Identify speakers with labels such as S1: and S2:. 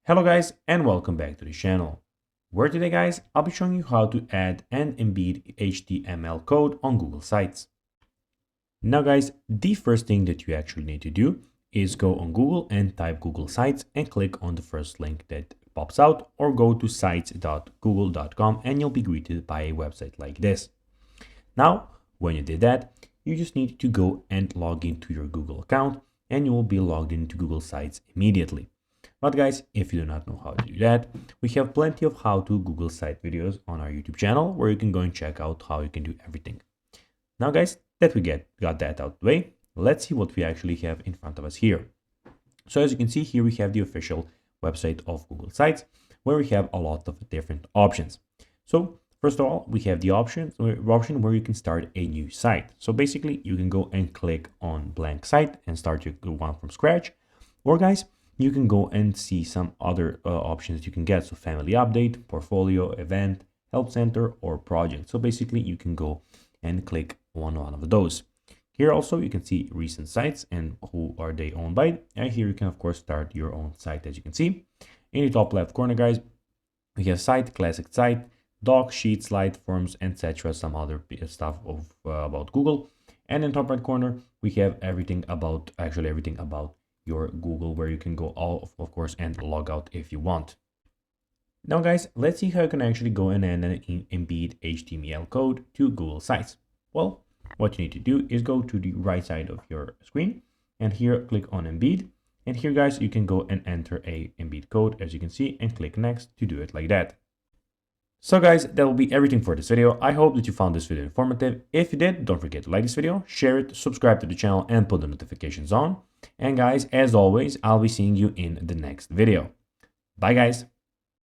S1: Hello guys and welcome back to the channel, where today guys I'll be showing you how to add and embed HTML code on Google Sites. Now guys, the first thing that you actually need to do is go on Google and type Google Sites and click on the first link that pops out, or go to sites.google.com and you'll be greeted by a website like this. Now when you did that, you just need to go and log into your Google account and you will be logged into Google Sites immediately. But guys, if you do not know how to do that, we have plenty of how-to Google site videos on our YouTube channel where you can go and check out how you can do everything. Now guys, that we got that out of the way, let's see what we actually have in front of us here. So as you can see here, we have the official website of Google Sites where we have a lot of different options. So first of all, we have the option where you can start a new site. So basically you can go and click on blank site and start your one from scratch. Or guys, you can go and see some other options that you can get. So family update, portfolio, event, help center, or project. So basically you can go and click on one of those. Here also you can see recent sites and who are they owned by. And here you can of course start your own site. As you can see in the top left corner guys, we have site, classic site, doc, sheet, slide, forms, etc. Some other stuff of about Google. And in top right corner we have everything about your Google, where you can go of course and log out if you want. Now guys, let's see how you can actually go in and embed HTML code to Google Sites. Well, what you need to do is go to the right side of your screen and here click on embed, and here guys you can go and enter a embed code as you can see and click next to do it like that. So guys, that will be everything for this video. I hope that you found this video informative. If you did, don't forget to like this video, share it, subscribe to the channel, and put the notifications on. And guys, as always, I'll be seeing you in the next video. Bye guys.